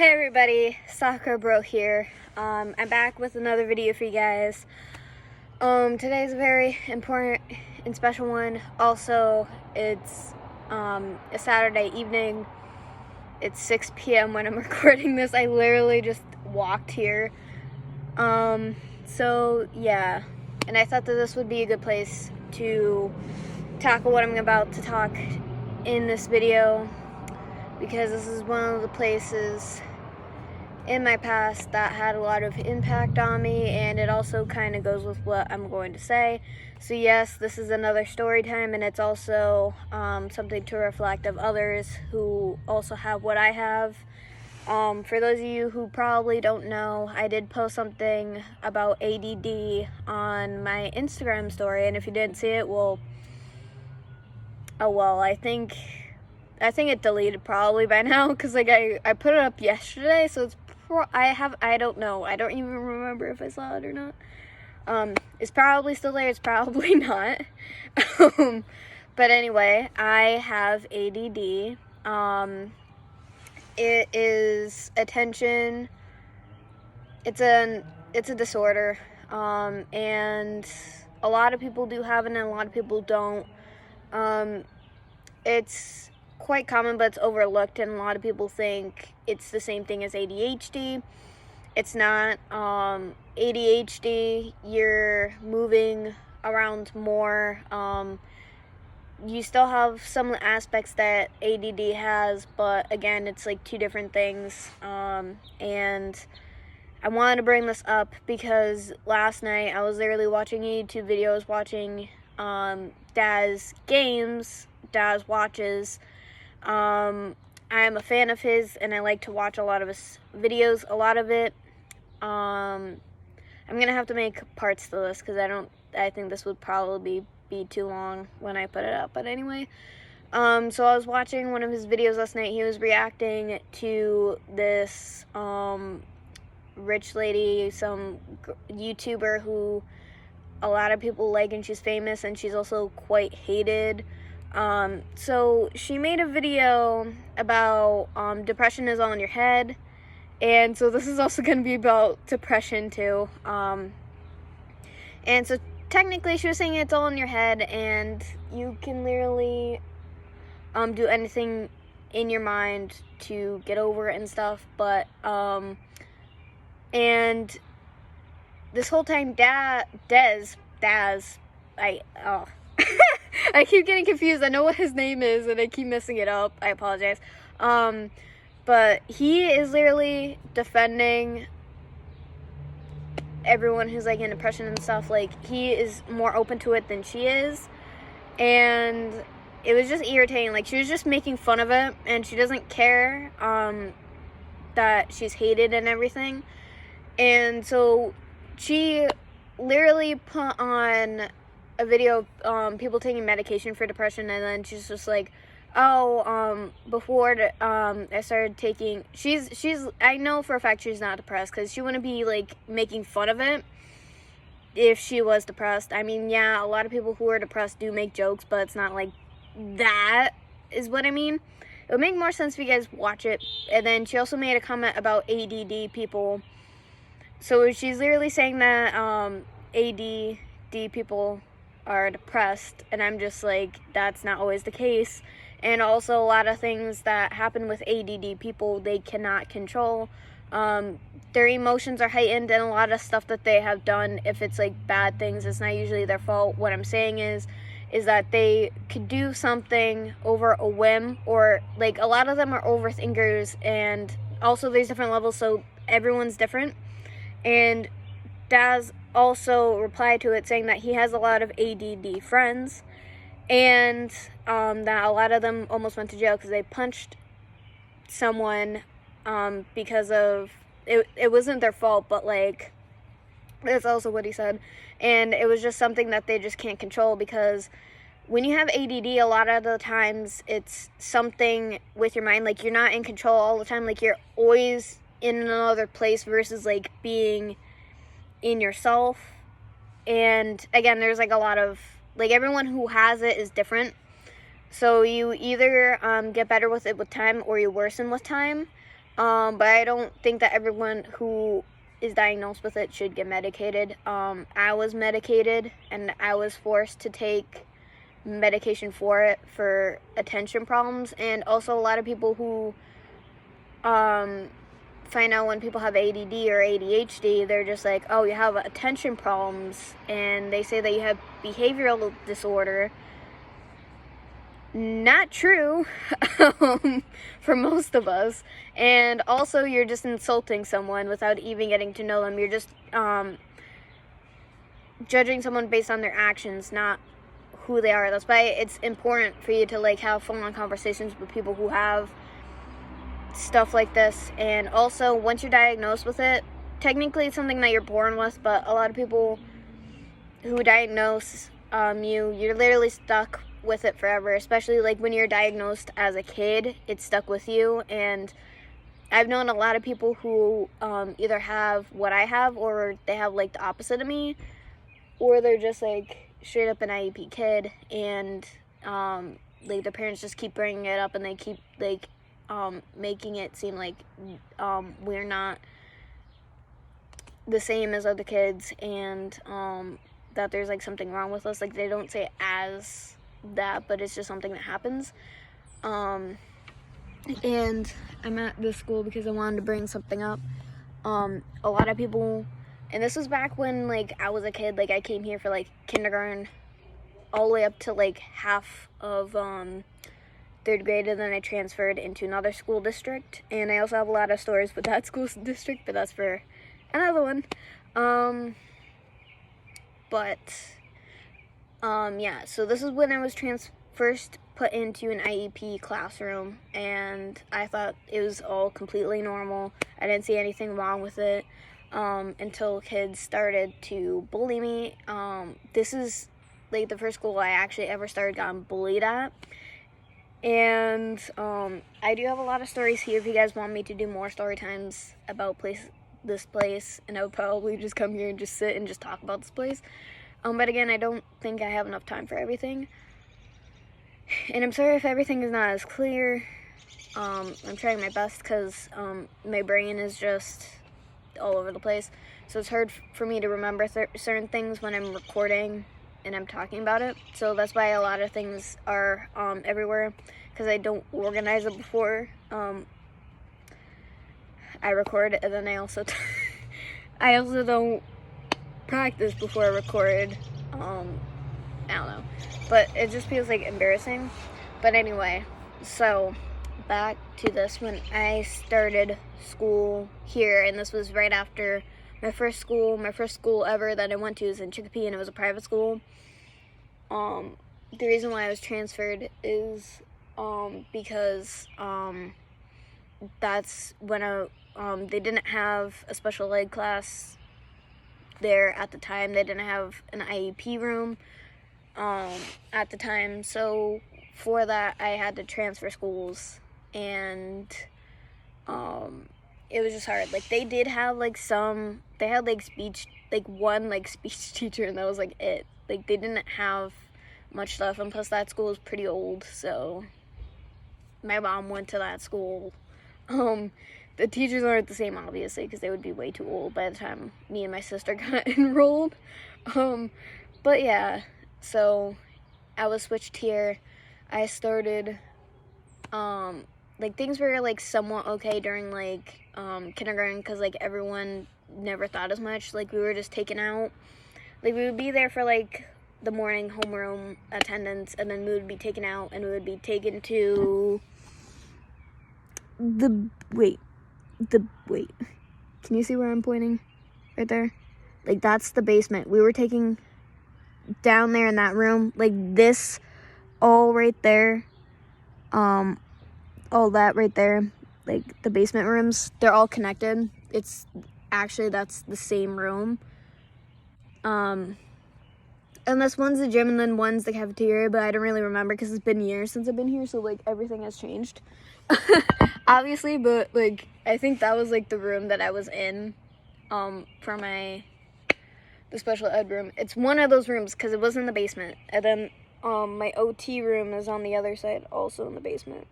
Hey everybody, Soccer Bro here. I'm back with another video for you guys. Today's a very important and special one. Also, it's a Saturday evening. It's 6 p.m. when I'm recording this. I literally just walked here. So yeah, and I thought that this would be a good place to tackle what I'm about to talk in this video, because this is one of the places in my past that had a lot of impact on me, and it also kind of goes with what I'm going to say. So yes, this is another story time, and it's also something to reflect of others who also have what I have. For those of you who probably don't know, I did post something about ADD on my Instagram story, and if you didn't see it, well, oh well, I think it deleted probably by now, because like I put it up yesterday, so it's I don't know, I don't even remember if I saw it or not. It's probably still there, it's probably not. But anyway, I have ADD. It is attention, it's a disorder, and a lot of people do have it and a lot of people don't. It's quite common, but it's overlooked, and a lot of people think it's the same thing as ADHD. It's not. ADHD, you're moving around more. You still have some aspects that ADD has, but again, it's like two different things. And I wanted to bring this up because last night I was literally watching a YouTube video. I was watching Daz games, Daz watches. I'm a fan of his, and I like to watch a lot of his videos. A lot of it, I'm gonna have to make parts to this because I think this would probably be too long when I put it up. But anyway, so I was watching one of his videos last night. He was reacting to this rich lady, some YouTuber who a lot of people like, and she's famous, and she's also quite hated. So she made a video about depression is all in your head, and so this is also going to be about depression too. And so technically she was saying it's all in your head, and you can literally do anything in your mind to get over it and stuff, but and this whole time Daz, I keep getting confused. I know what his name is, and I keep messing it up. I apologize. But he is literally defending everyone who's like in depression and stuff. Like, he is more open to it than she is, and it was just irritating. Like, she was just making fun of it, and she doesn't care that she's hated and everything. And so she literally put on a video of people taking medication for depression, and then she's just like, before I started taking, she's I know for a fact she's not depressed, because she wouldn't be like making fun of it if she was depressed. I mean, yeah, a lot of people who are depressed do make jokes, but it's not like that is what I mean. It would make more sense if you guys watch it. And then she also made a comment about ADD people. So she's literally saying that ADD people are depressed, and I'm just like, that's not always the case. And also, a lot of things that happen with ADD people, they cannot control. Their emotions are heightened, and a lot of stuff that they have done, if it's like bad things, it's not usually their fault. What I'm saying is that they could do something over a whim, or like a lot of them are overthinkers, and also there's different levels, so everyone's different. And Daz also replied to it saying that he has a lot of ADD friends, and that a lot of them almost went to jail because they punched someone because of it. It wasn't their fault, but like, that's also what he said. And it was just something that they just can't control, because when you have ADD, a lot of the times it's something with your mind. Like, you're not in control all the time. Like, you're always in another place versus like being in yourself. And again, there's like a lot of, like, everyone who has it is different. So you either get better with it with time, or you worsen with time. But I don't think that everyone who is diagnosed with it should get medicated. I was medicated, and I was forced to take medication for it for attention problems. And also a lot of people who find out when people have ADD or ADHD, they're just like, oh, you have attention problems, and they say that you have behavioral disorder. Not true for most of us. And also, you're just insulting someone without even getting to know them. You're just judging someone based on their actions, not who they are. That's why it's important for you to like have full-on conversations with people who have stuff like this. And also, once you're diagnosed with it, technically it's something that you're born with, but a lot of people who diagnose you're literally stuck with it forever, especially like when you're diagnosed as a kid, it's stuck with you. And I've known a lot of people who either have what I have, or they have like the opposite of me, or they're just like straight up an IEP kid, and like the parents just keep bringing it up, and they keep like making it seem like we're not the same as other kids, and that there's like something wrong with us. Like they don't say it as that, but it's just something that happens. And I'm at this school because I wanted to bring something up. A lot of people, and this was back when like I was a kid, like I came here for like kindergarten all the way up to like half of third grade, and then I transferred into another school district. And I also have a lot of stories with that school district, but that's for another one. Yeah, so this is when I was first put into an IEP classroom, and I thought it was all completely normal. I didn't see anything wrong with it until kids started to bully me. This is like the first school I actually ever started getting bullied at. And I do have a lot of stories here if you guys want me to do more story times about this place, and I would probably just come here and just sit and just talk about this place. But again, I don't think I have enough time for everything. And I'm sorry if everything is not as clear. I'm trying my best because my brain is just all over the place. So it's hard for me to remember certain things when I'm recording and I'm talking about it. So that's why a lot of things are everywhere, because I don't organize it before I record. And then I also I also don't practice before I record. I don't know, but it just feels like embarrassing. But anyway, so back to this. When I started school here, and this was right after my first school ever that I went to was in Chicopee, and it was a private school. The reason why I was transferred is because that's when they didn't have a special ed class there at the time. They didn't have an IEP room at the time, so for that I had to transfer schools. And it was just hard. Like they did have like they had like one speech teacher, and that was like it. Like they didn't have much stuff, and plus that school is pretty old, so my mom went to that school. The teachers aren't the same, obviously, because they would be way too old by the time me and my sister got enrolled. But yeah, so I was switched here. I started, like things were like somewhat okay during like kindergarten, because like everyone never thought as much. Like we were just taken out. Like we would be there for like the morning homeroom attendance, and then we would be taken out, and we would be taken to wait, can you see where I'm pointing? Right there? Like that's the basement. We were taking down there in that room, like this, all right there, all that right there, like the basement rooms, they're all connected. It's actually, that's the same room. Unless one's the gym and then one's the cafeteria, but I don't really remember because it's been years since I've been here, so like everything has changed. Obviously, but like I think that was like the room that I was in for the special ed room. It's one of those rooms because it was in the basement. And then my OT room is on the other side, also in the basement.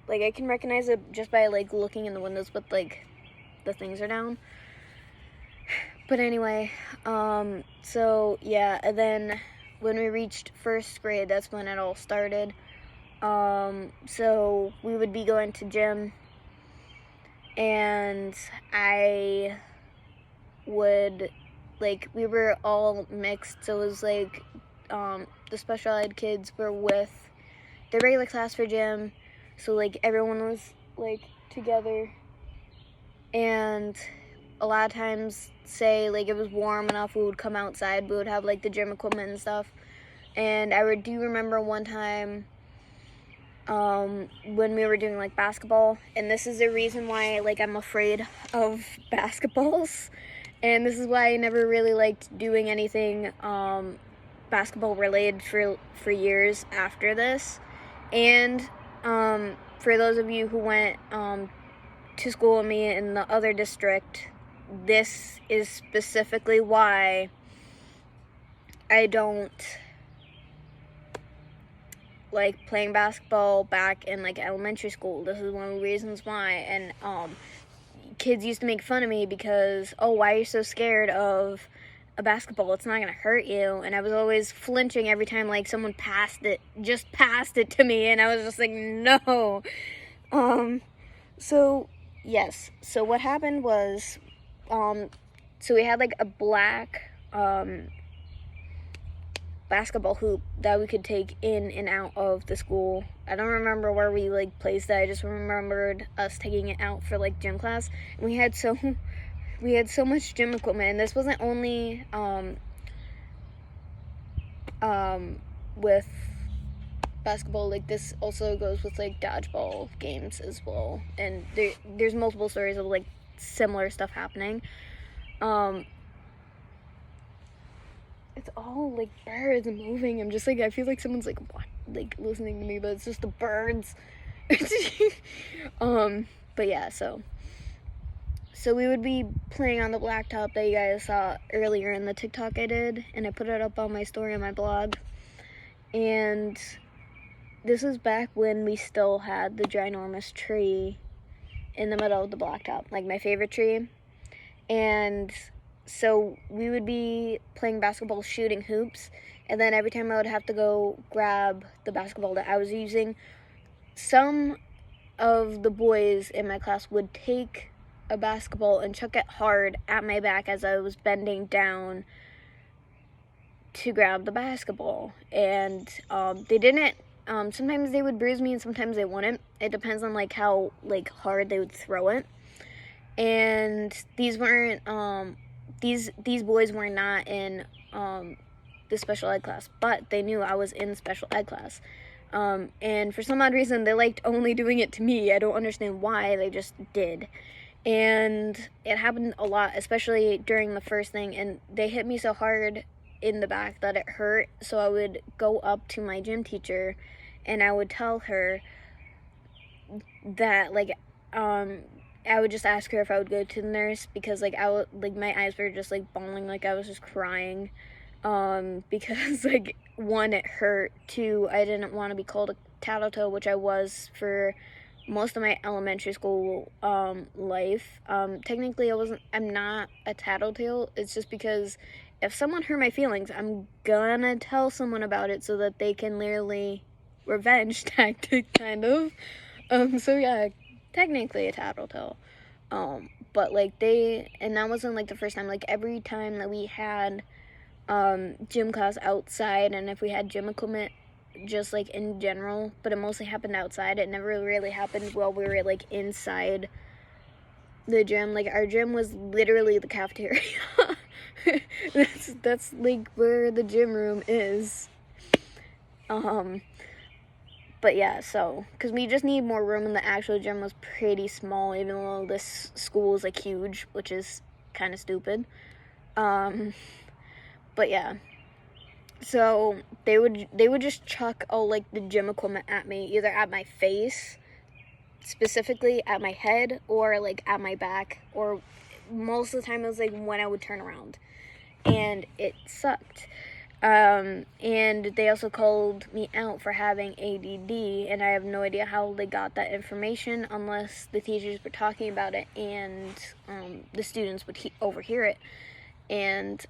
like, I can recognize it just by, like, looking in the windows, but, like, the things are down. But anyway, so, yeah, and then when we reached first grade, that's when it all started. So we would be going to gym, and I would, like, we were all mixed, so it was, like, the special ed kids were with the regular class for gym, so, like, everyone was, like, together, and a lot of times, say, like, it was warm enough, we would come outside, we would have, like, the gym equipment and stuff, and I do remember one time, when we were doing, like, basketball, and this is the reason why, like, I'm afraid of basketballs, and this is why I never really liked doing anything, basketball related for years after this. And for those of you who went to school with me in the other district, this is specifically why I don't like playing basketball back in, like, elementary school. This is one of the reasons why. And kids used to make fun of me because, oh, why are you so scared of a basketball? It's not gonna hurt you. And I was always flinching every time, like, someone passed it to me, and I was just like, no. So yes, so what happened was, so we had, like, a black basketball hoop that we could take in and out of the school. I don't remember where we, like, placed that. I just remembered us taking it out for, like, gym class. And we had so much gym equipment, and this wasn't only with basketball. Like, this also goes with, like, dodgeball games as well. And there's multiple stories of, like, similar stuff happening. It's all, like, birds moving. I'm just, like, I feel like someone's, like, listening to me, but it's just the birds. But yeah, so we would be playing on the blacktop that you guys saw earlier in the TikTok I did, and I put it up on my story on my blog. And this was back when we still had the ginormous tree in the middle of the blacktop, like my favorite tree. And so we would be playing basketball, shooting hoops, and then every time I would have to go grab the basketball that I was using, some of the boys in my class would take a basketball and chuck it hard at my back as I was bending down to grab the basketball. And they didn't, sometimes they would bruise me and sometimes they wouldn't. It depends on, like, how, like, hard they would throw it. And these weren't, these boys were not in the special ed class, but they knew I was in special ed class. And for some odd reason, they liked only doing it to me. I don't understand why, they just did. And it happened a lot, especially during the first thing, and they hit me so hard in the back that it hurt. So I would go up to my gym teacher and I would tell her that, like, I would just ask her if I would go to the nurse, because, like, my eyes were just, like, bawling, like I was just crying, because, like, one, it hurt, two, I didn't want to be called a tattletale, which I was for most of my elementary school life. Technically I'm not a tattletale. It's just because if someone hurt my feelings, I'm gonna tell someone about it so that they can literally revenge tactic, kind of. So yeah, technically a tattletale. But, like, and that wasn't, like, the first time. Like, every time that we had gym class outside, and if we had gym equipment, just, like, in general, but it mostly happened outside. It never really happened while we were, like, inside the gym. Like, our gym was literally the cafeteria. that's like where the gym room is. But yeah, so, because we just need more room, and the actual gym was pretty small, even though this school is, like, huge, which is kind of stupid. But yeah, so they would just chuck all, like, the gym equipment at me, either at my face, specifically at my head, or, like, at my back, or most of the time it was, like, when I would turn around, and it sucked. And they also called me out for having ADD, and I have no idea how they got that information unless the teachers were talking about it and the students would overhear it. And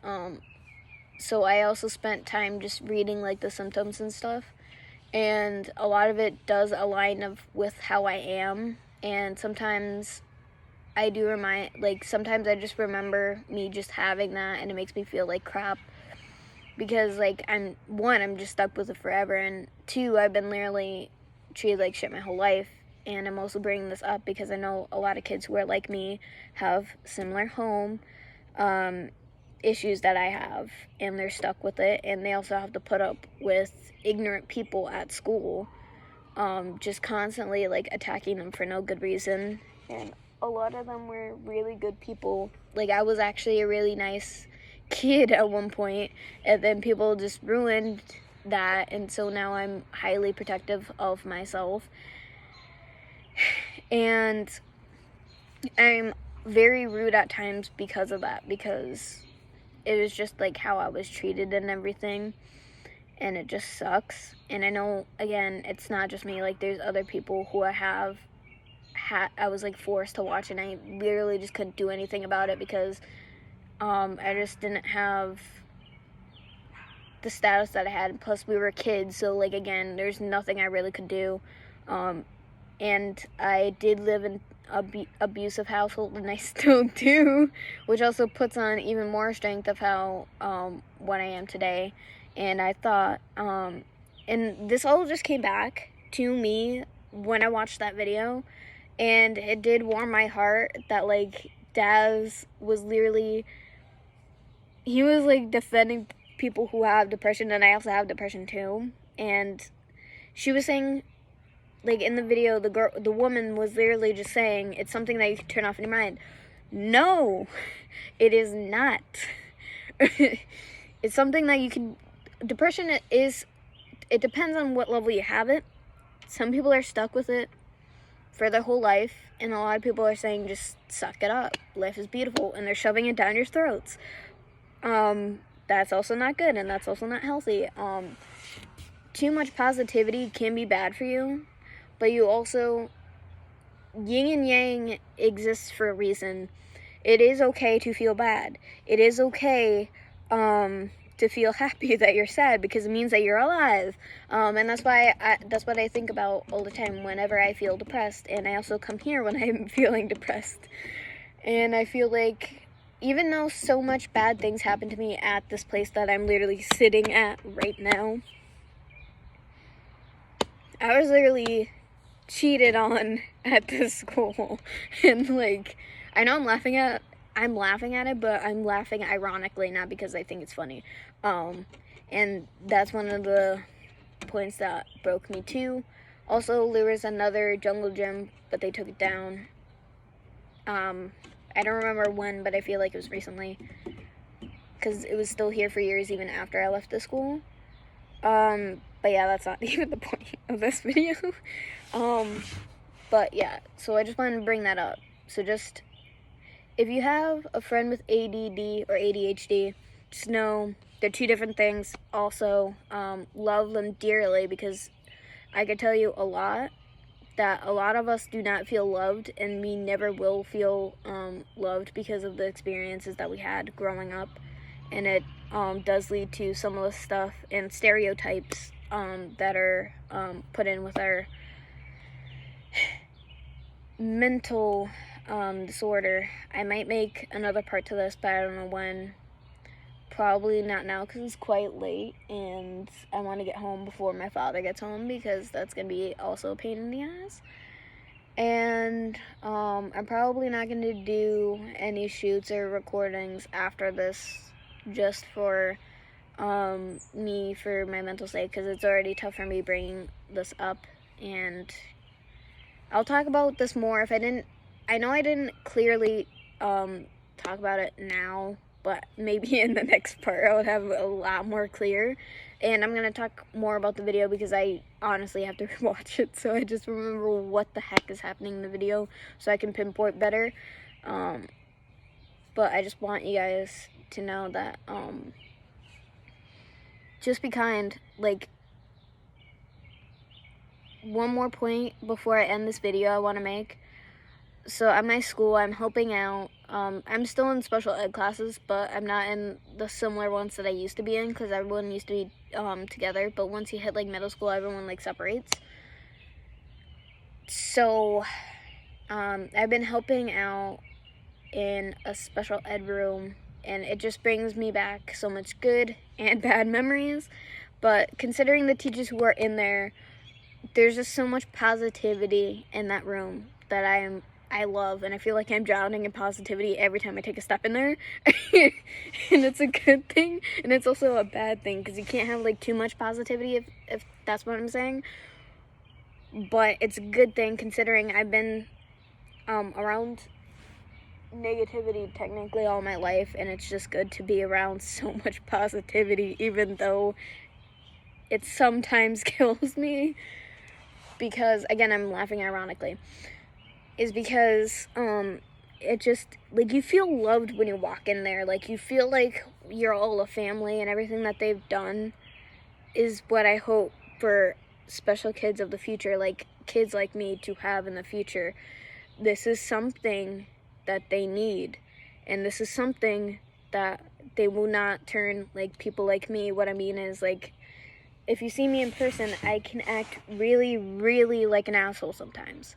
so I also spent time just reading like the symptoms and stuff, and a lot of it does align with how I am. And sometimes I do sometimes I just remember me just having that, and it makes me feel like crap. Because, like, I'm just stuck with it forever, and 2, I've been literally treated like shit my whole life, and I'm also bringing this up because I know a lot of kids who are like me have similar home issues that I have, and they're stuck with it, and they also have to put up with ignorant people at school, just constantly, like, attacking them for no good reason, and a lot of them were really good people. Like, I was actually a really nice kid at one point, and then people just ruined that, and so now I'm highly protective of myself, and I'm very rude at times because of that, because it was just like how I was treated and everything, and it just sucks. And I know, again, it's not just me, like, there's other people who I was like forced to watch, and I literally just couldn't do anything about it because I just didn't have the status that I had. Plus, we were kids, so, like, again, there's nothing I really could do. And I did live in an abusive household, and I still do, which also puts on even more strength of how, what I am today. And I thought, and this all just came back to me when I watched that video, and it did warm my heart that, like, Daz was literally, he was, like, defending people who have depression, and I also have depression too. And she was saying, like, in the video, the woman was literally just saying, it's something that you can turn off in your mind. No, it is not. It's something that you can, depression is, it depends on what level you have it. Some people are stuck with it for their whole life, and a lot of people are saying, just suck it up. Life is beautiful, and they're shoving it down your throats. That's also not good, and that's also not healthy. Too much positivity can be bad for you, but you also, yin and yang exists for a reason. It is okay to feel bad. It is okay, to feel happy that you're sad, because it means that you're alive. And that's what I think about all the time whenever I feel depressed, and I also come here when I'm feeling depressed. And I feel like, even though so much bad things happen to me at this place that I'm literally sitting at right now, I was literally cheated on at this school. And, like, I know I'm laughing at it, but I'm laughing ironically, not because I think it's funny. And that's one of the points that broke me too. Also, there was another jungle gym, but they took it down. I don't remember when, but I feel like it was recently, because it was still here for years even after I left the school. But yeah, that's not even the point of this video. But yeah, so I just wanted to bring that up. So just, if you have a friend with ADD or ADHD, just know they're 2 different things. Also, love them dearly, because I could tell you that a lot of us do not feel loved, and we never will feel loved because of the experiences that we had growing up. And it does lead to some of the stuff and stereotypes that are put in with our mental disorder. I might make another part to this, but I don't know when. Probably not now, because it's quite late, and I want to get home before my father gets home, because that's going to be also a pain in the ass. And I'm probably not going to do any shoots or recordings after this, just for me, for my mental state, because it's already tough for me bringing this up. And I'll talk about this more if I know I didn't clearly talk about it now, but maybe in the next part I would have a lot more clear. And I'm going to talk more about the video, because I honestly have to watch it, so I just remember what the heck is happening in the video, so I can pinpoint better. But I just want you guys to know that just be kind. Like, one more point before I end this video I want to make. So at my school, I'm helping out. I'm still in special ed classes, but I'm not in the similar ones that I used to be in, because everyone used to be together. But once you hit like middle school, everyone like separates. So I've been helping out in a special ed room, and it just brings me back so much good and bad memories. But considering the teachers who are in there, there's just so much positivity in that room that I love, and I feel like I'm drowning in positivity every time I take a step in there. And it's a good thing, and it's also a bad thing, because you can't have like too much positivity, if that's what I'm saying. But it's a good thing, considering I've been around negativity technically all my life, and it's just good to be around so much positivity, even though it sometimes kills me. Because, again, I'm laughing ironically, is because it just, like, you feel loved when you walk in there. Like, you feel like you're all a family, and everything that they've done is what I hope for special kids of the future, like kids like me, to have in the future. This is something that they need, and this is something that they will not turn like people like me. What I mean is, like, if you see me in person, I can act really, really like an asshole sometimes.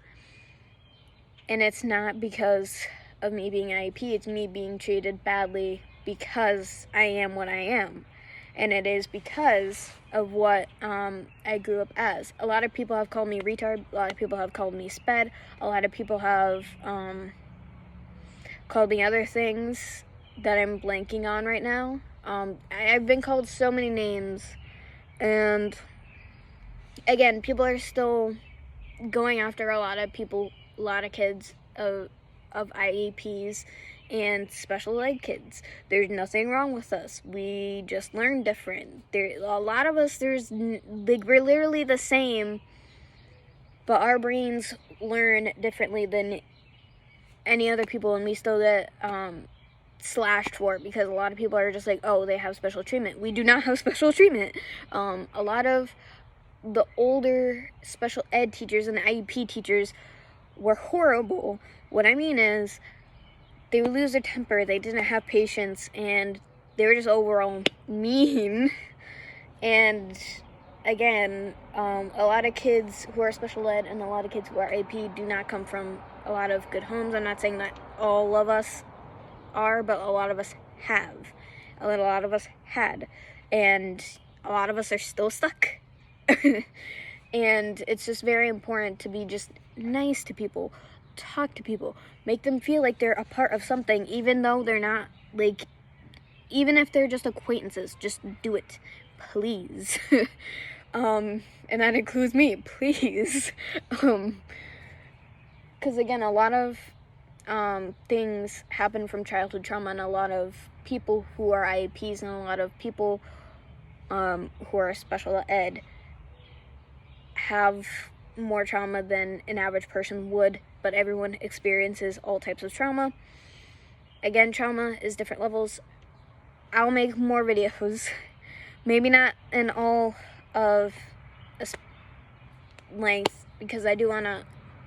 And it's not because of me being an IEP, it's me being treated badly because I am what I am. And it is because of what I grew up as. A lot of people have called me retard, a lot of people have called me sped, a lot of people have called me other things that I'm blanking on right now. I've been called so many names. And again, people are still going after a lot of people, a lot of kids of IEPs and special ed kids. There's nothing wrong with us. We just learn different. A lot of us, like, we're literally the same, but our brains learn differently than any other people, and we still get slashed for it, because a lot of people are just like, oh, they have special treatment. We do not have special treatment. A lot of the older special ed teachers and IEP teachers were horrible. What I mean is, they would lose their temper, they didn't have patience, and they were just overall mean. And again, a lot of kids who are special ed and a lot of kids who are IEP do not come from a lot of good homes. I'm not saying that all of us are, but a lot of us have. A lot of us had. And a lot of us are still stuck. And it's just very important to be just nice to people, talk to people, make them feel like they're a part of something, even though they're not, like, even if they're just acquaintances. Just do it, please. And that includes me, please. Because again, a lot of things happen from childhood trauma, and a lot of people who are IEPs and a lot of people who are special ed have more trauma than an average person would, but everyone experiences all types of trauma. Again, trauma is different levels. I'll make more videos, maybe not in all of length, because I do want to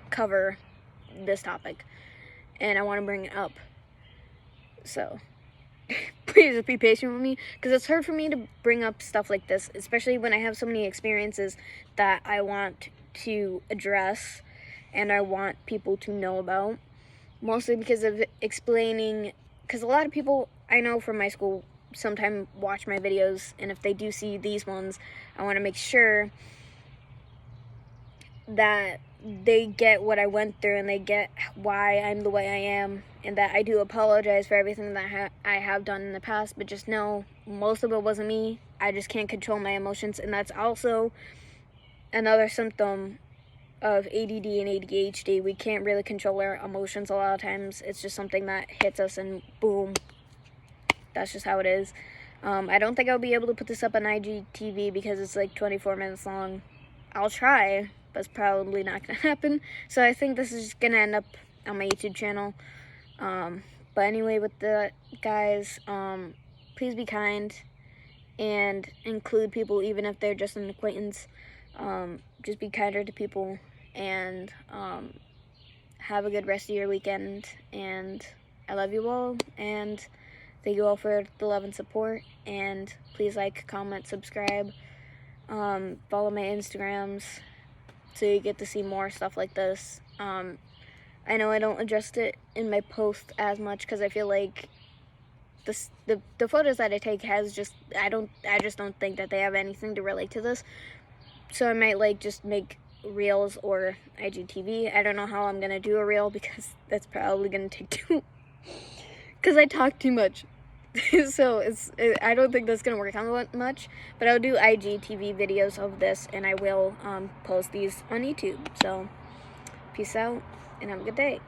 cover this topic and I want to bring it up. So please just be patient with me, because it's hard for me to bring up stuff like this, especially when I have so many experiences that I want to address and I want people to know about, mostly because of explaining, because a lot of people I know from my school sometimes watch my videos, and if they do see these ones, I want to make sure that they get what I went through and they get why I'm the way I am, and that I do apologize for everything that I have done in the past, but just know most of it wasn't me. I just can't control my emotions, and that's also another symptom of ADD and ADHD. We can't really control our emotions a lot of times. It's just something that hits us and boom, that's just how it is. I don't think I'll be able to put this up on IGTV because it's like 24 minutes long. I'll try, but it's probably not gonna happen. So I think this is just gonna end up on my YouTube channel. But anyway, with the guys, please be kind and include people even if they're just an acquaintance. Just be kinder to people, and have a good rest of your weekend, and I love you all, and thank you all for the love and support, and please like, comment, subscribe, follow my Instagrams so you get to see more stuff like this. I know I don't address it in my post as much because I feel like the photos that I take has just, I just don't think that they have anything to relate to this. So I might like just make reels or IGTV. I don't know how I'm gonna do a reel because that's probably gonna take too, because I talk too much. So I don't think that's gonna work out much, but I'll do IGTV videos of this, and I will post these on YouTube. So peace out and have a good day.